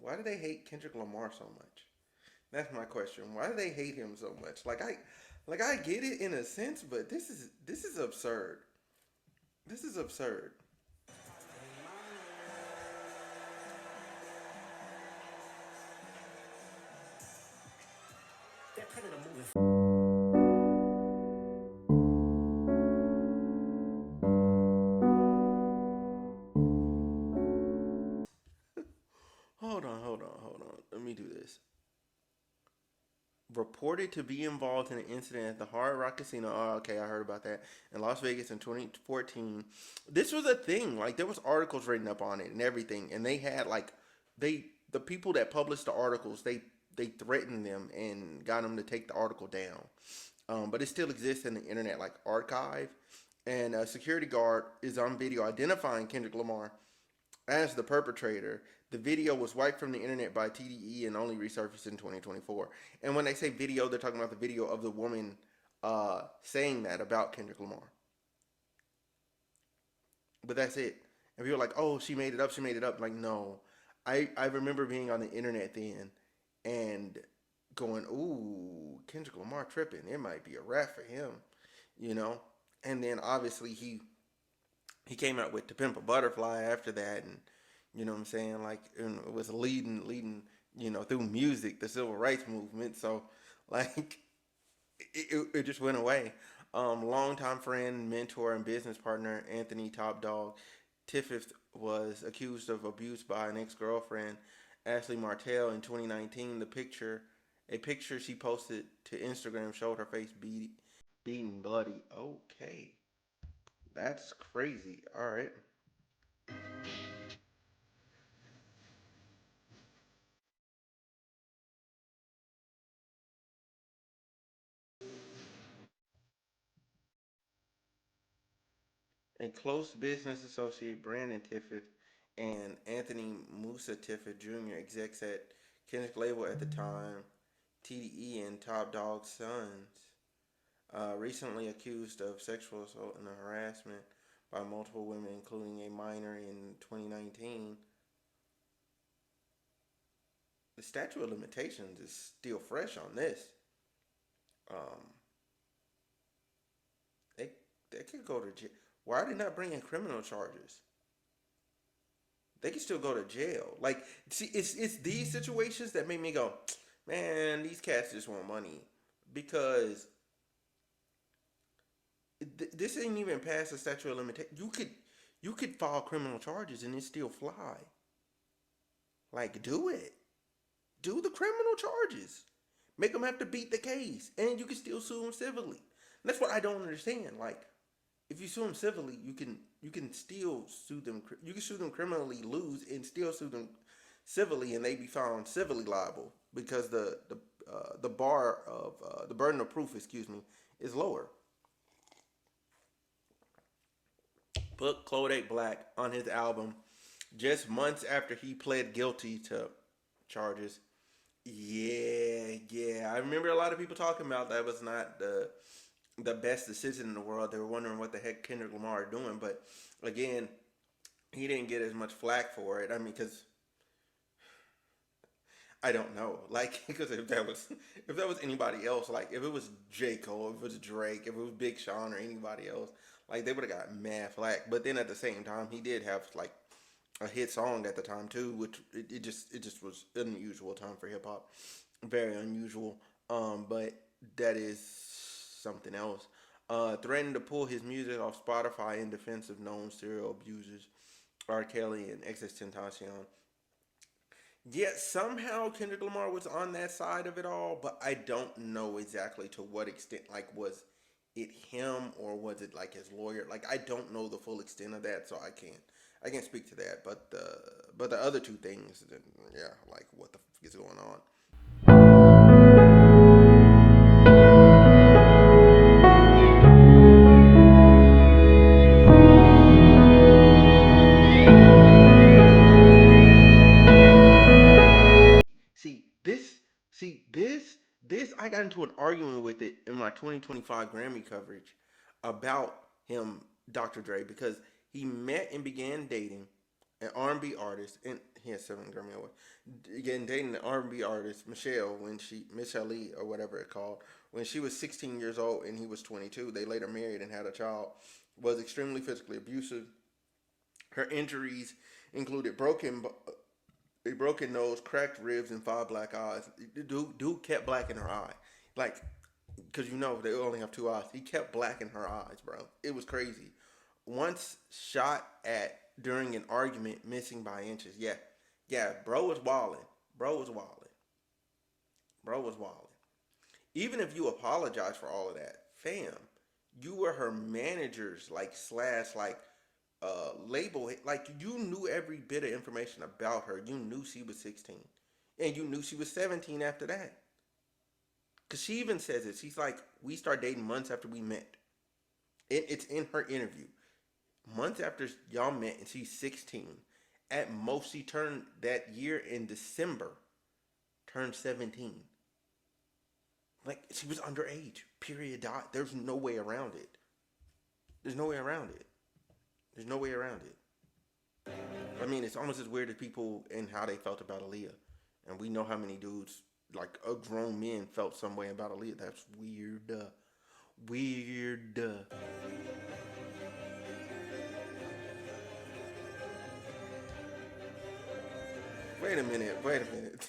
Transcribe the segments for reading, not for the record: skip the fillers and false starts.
why do they hate Kendrick Lamar so much? That's my question. Why do they hate him so much? I get it in a sense, but this is absurd. This is absurd. Hold on. Let me do this. Reported to be involved in an incident at the Hard Rock Casino. Oh, okay, I heard about that in Las Vegas in 2014. This was a thing. Like there was articles written up on it and everything, and they had like the people that published the articles they threatened them and got them to take the article down. But it still exists in the internet like archive. And a security guard is on video identifying Kendrick Lamar as the perpetrator. The video was wiped from the internet by TDE and only resurfaced in 2024. And when they say video, they're talking about the video of the woman saying that about Kendrick Lamar. But that's it. And people are like, oh, she made it up. She made it up. Like, no. I remember being on the internet then and going, ooh, Kendrick Lamar tripping. It might be a rap for him, you know? And then obviously he came out with To Pimp a Butterfly after that, and you know what I'm saying, like, and it was leading, through music, the civil rights movement. So, like, it just went away. Longtime friend, mentor, and business partner Anthony Top Dog Tiffith was accused of abuse by an ex-girlfriend, Ashley Martell, in 2019. A picture she posted to Instagram showed her face beaten bloody. Okay, that's crazy. All right. And close business associate Brandon Tiffett and Anthony Musa Tiffett Jr., execs at Kendrick label at the time, TDE and Top Dog's sons, recently accused of sexual assault and harassment by multiple women, including a minor in 2019. The statute of limitations is still fresh on this. Um, they, they could go to jail. Why are they not bringing criminal charges? They can still go to jail. Like, see, it's these situations that make me go, man, these cats just want money because this ain't even past the statute of limitations. You could file criminal charges and it still fly. Like, do it. Do the criminal charges. Make them have to beat the case, and you can still sue them civilly. That's what I don't understand. Like, if you sue them civilly, you can still sue them. You can sue them criminally, lose, and still sue them civilly, and they be found civilly liable because the bar of the burden of proof, excuse me, is lower. Put Kodak Black on his album just months after he pled guilty to charges. Yeah. I remember a lot of people talking about that was not the best decision in the world. They were wondering what the heck Kendrick Lamar doing, but again, he didn't get as much flack for it. I mean, because I don't know, like, because if that was anybody else, like if it was J Cole, if it was Drake, if it was Big Sean or anybody else, like they would have got mad flack. But then at the same time, he did have like a hit song at the time too, which it just was an unusual time for hip hop, very unusual. But that is something else. Threatened to pull his music off Spotify in defense of known serial abusers, R. Kelly and XXXTentacion. Yet somehow Kendrick Lamar was on that side of it all, but I don't know exactly to what extent. Like, was it him or was it like his lawyer? Like, I don't know the full extent of that, so I can't speak to that. But the other two things, then, yeah, like what the fuck is going on? See this, see this. I got into an argument with it in my 2025 Grammy coverage about him, Dr. Dre, because he met and began dating an R&B artist, and He has 7 Grammy awards. Again, dating the R&B artist Michelle Michelle Lee or whatever it called when she was 16 years old and he was 22. They later married and had a child. Was extremely physically abusive. Her injuries included a broken nose, cracked ribs, and 5 black eyes. Dude kept black in her eye, like because they only have 2 eyes. He kept black in her eyes, bro. It was crazy. Once shot at during an argument, missing by inches. Yeah, yeah. Bro was walling. Bro was walling. Bro was walling. Even if you apologize for all of that, fam, you were her manager's like slash like label. Like you knew every bit of information about her. You knew she was 16, and you knew she was 17 after that. Cause she even says it. She's like, we start dating months after we met. It's in her interview. Months after y'all met, and she's 16. At most, she turned that year in December. Turned 17. Like she was underage. Period. Dot. There's no way around it. There's no way around it. There's no way around it. I mean, it's almost as weird as people and how they felt about Aaliyah. And we know how many dudes, like grown men, felt some way about Aaliyah. That's weird. Weird. Wait a minute.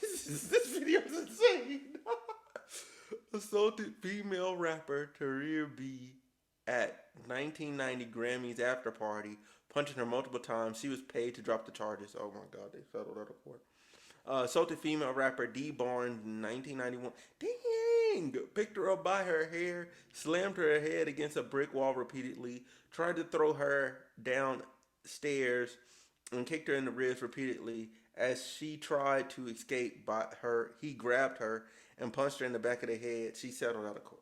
This video is insane. Assaulted female rapper Tarir B at 1990 Grammys after party, punching her multiple times. She was paid to drop the charges. Oh my God, they settled out of court. Assaulted female rapper D Barnes in 1991. Dang! Picked her up by her hair, slammed her head against a brick wall repeatedly, tried to throw her downstairs, and kicked her in the ribs repeatedly. As she tried to escape, he grabbed her and punched her in the back of the head. She settled out of court.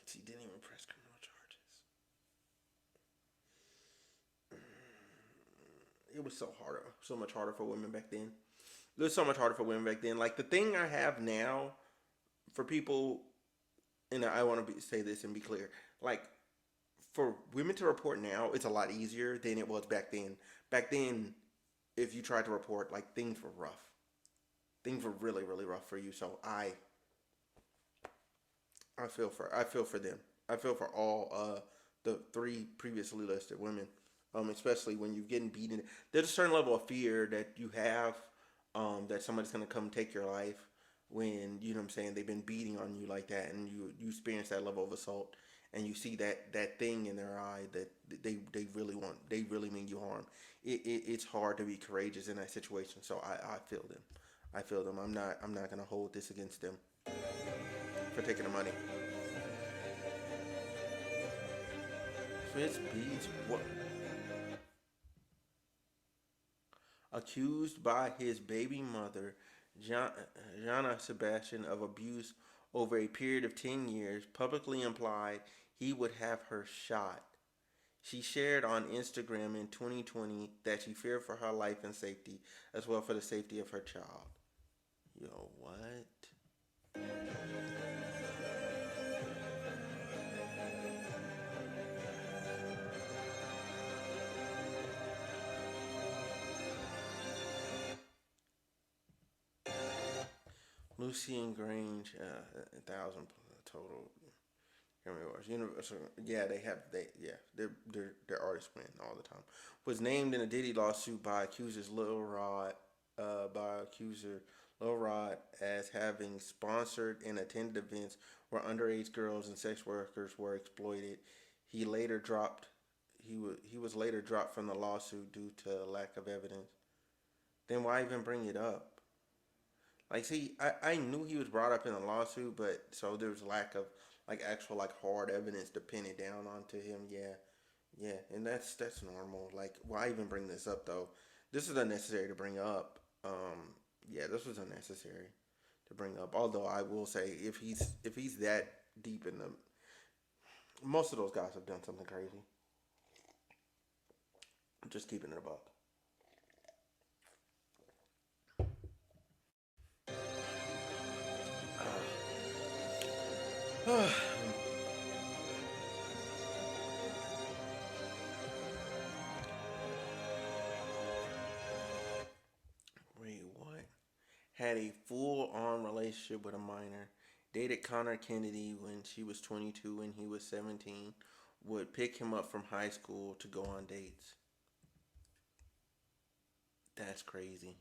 She didn't even press criminal charges. It was so much harder for women back then. It was so much harder for women back then. Like the thing I have now for people, and I want to say this and be clear, like for women to report now, it's a lot easier than it was back then. Back then, if you tried to report, like things were rough. Things were really, really rough for you. So I feel for them. I feel for all the 3 previously listed women. Especially when you're getting beaten. There's a certain level of fear that you have that somebody's gonna come take your life when what I'm saying, they've been beating on you like that, and you experience that level of assault, and you see that thing in their eye that they really mean you harm. It's hard to be courageous in that situation. So I feel them. I feel them. I'm not gonna hold this against them for taking the money. Fitz Beats what? Accused by his baby mother, Jana Sebastian, of abuse over a period of 10 years, publicly implied he would have her shot. She shared on Instagram in 2020 that she feared for her life and safety, as well for the safety of her child. Yo, what? Lucy and Grange, 1,000 total Grammy Awards. Universal, yeah, they're artists win all the time. Was named in a Diddy lawsuit by accuser Lil Rod as having sponsored and attended events where underage girls and sex workers were exploited. He later dropped. He was later dropped from the lawsuit due to lack of evidence. Then why even bring it up? Like, see, I knew he was brought up in a lawsuit, but so there was lack of like actual like hard evidence to pin it down onto him. Yeah, and that's normal. Like, why even bring this up though? This is unnecessary to bring up. Yeah, this was unnecessary to bring up. Although I will say, if he's that deep in them, most of those guys have done something crazy. Just keeping it a buck. had a full-on relationship with a minor, dated Connor Kennedy when she was 22 and he was 17, would pick him up from high school to go on dates. That's crazy.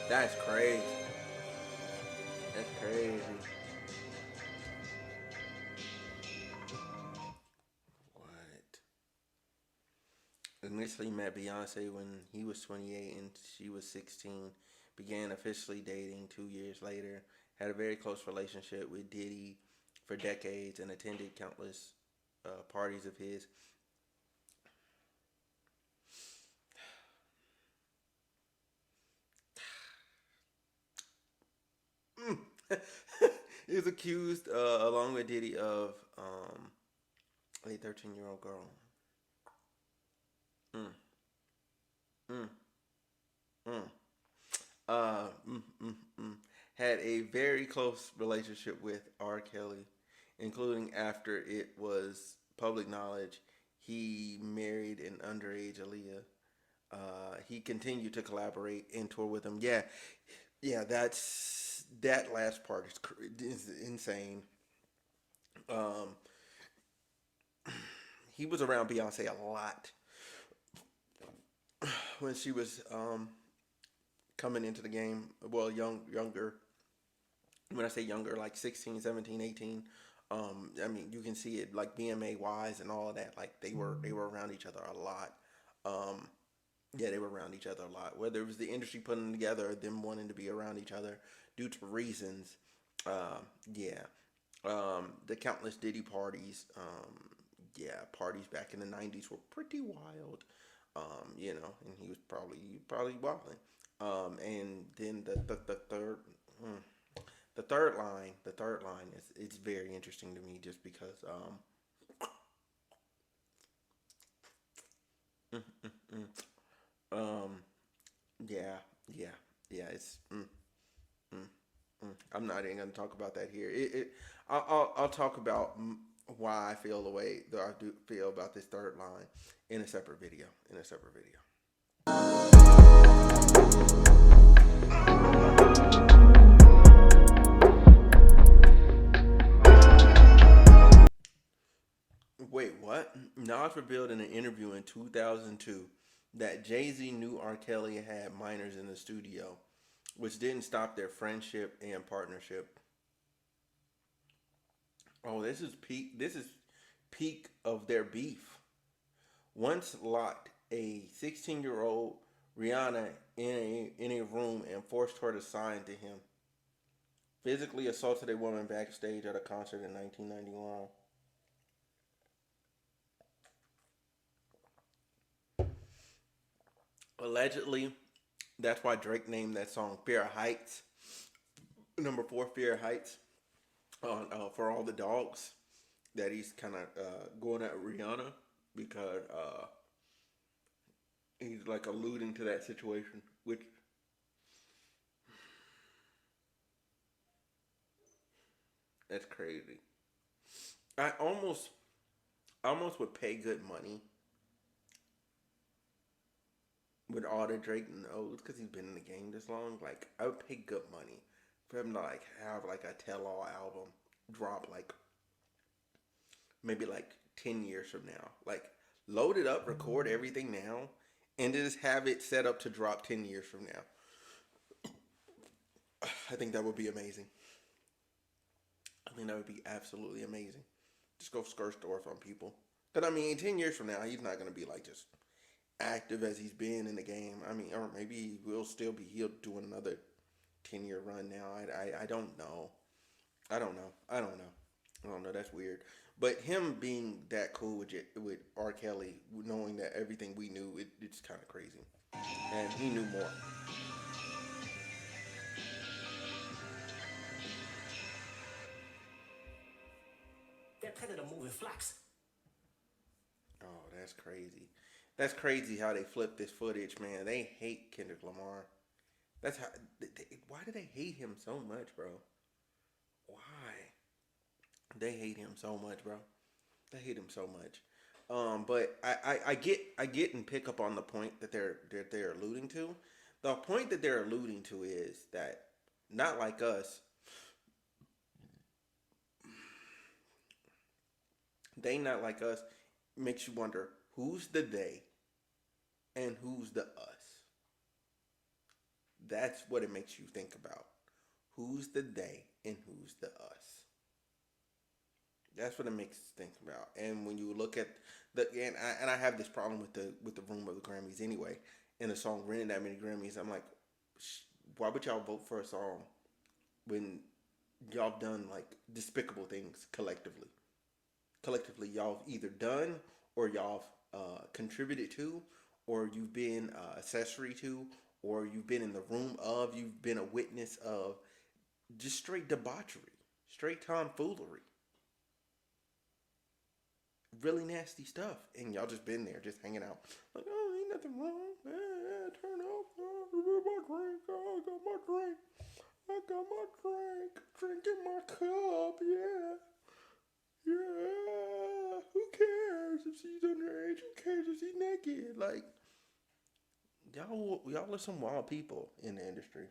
That's crazy. That's crazy. What? Initially met Beyonce when he was 28 and she was 16. Began officially dating 2 years later. Had a very close relationship with Diddy for decades and attended countless parties of his. He was accused, along with Diddy, of a 13-year-old girl. Mm, mm, mm. Uh, mm, mm, mm. Had a very close relationship with R. Kelly, including after it was public knowledge he married an underage Aaliyah. He continued to collaborate and tour with him. Yeah, yeah, that last part is insane. Um, he was around Beyonce a lot when she was coming into the game. Well, younger. When I say younger, like 16, 17, 18. I mean, you can see it like BMA wise and all of that. Like they were around each other a lot. Um, yeah, they were around each other a lot. Whether it was the industry putting them together or them wanting to be around each other due to reasons. Yeah. The countless Diddy parties. Yeah, parties back in the '90s were pretty wild. And he was probably wilding. And then the third. Hmm, the third line is it's very interesting to me just because mm, mm, mm, um yeah, yeah, yeah, it's mm, I'm not even gonna talk about that here. I'll talk about why I feel the way that I do feel about this third line in a separate video. In a separate video. Wait, what? Nas revealed in an interview in 2002 that Jay-Z knew R. Kelly had minors in the studio, which didn't stop their friendship and partnership. Oh, this is peak. This is peak of their beef. Once locked a 16-year-old Rihanna in a room and forced her to sign to him. Physically assaulted a woman backstage at a concert in 1991. Allegedly, that's why Drake named that song "Fear Heights." Number four, "Fear Heights," on for all the dogs that he's kind of going at Rihanna because he's like alluding to that situation, which that's crazy. I almost would pay good money with all the Drake knows because he's been in the game this long. Like I would pay good money for him to like have like a tell-all album drop like maybe like 10 years from now. Like load it up, record everything now, and just have it set up to drop 10 years from now. I think that would be amazing. I think that would be absolutely amazing. Just go skirt stores on people. But I mean, 10 years from now, he's not gonna be like just active as he's been in the game. I mean, or maybe he will still be he'll do another 10-year run now. I don't know. I don't know. I don't know. I don't know. That's weird. But him being that cool with R. Kelly, knowing that everything we knew, it's kind of crazy. And he knew more. They're predator moving flocks. Oh, that's crazy. That's crazy how they flipped this footage, man. They hate Kendrick Lamar. That's how. Why do they hate him so much, bro? Why? They hate him so much, bro. They hate him so much. But I get and pick up on the point that they're alluding to. The point that they're alluding to is that not like us, they not like us makes you wonder who's the they and who's the us. That's what it makes you think about. Who's the they and who's the us? That's what it makes us think about. And when you look at I have this problem with the room of the Grammys anyway. And a song winning that many Grammys, I'm like, why would y'all vote for a song when y'all done like despicable things collectively? Collectively, y'all either done or y'all contributed to, or you've been accessory to, or you've been in the room of, you've been a witness of just straight debauchery, straight tomfoolery, really nasty stuff, and y'all just been there, just hanging out, like, oh, ain't nothing wrong, turn off, my drink, oh, I got my drink, drink in my cup, yeah. Yeah, who cares if she's underage? Who cares if she's naked? Like, y'all are some wild people in the industry.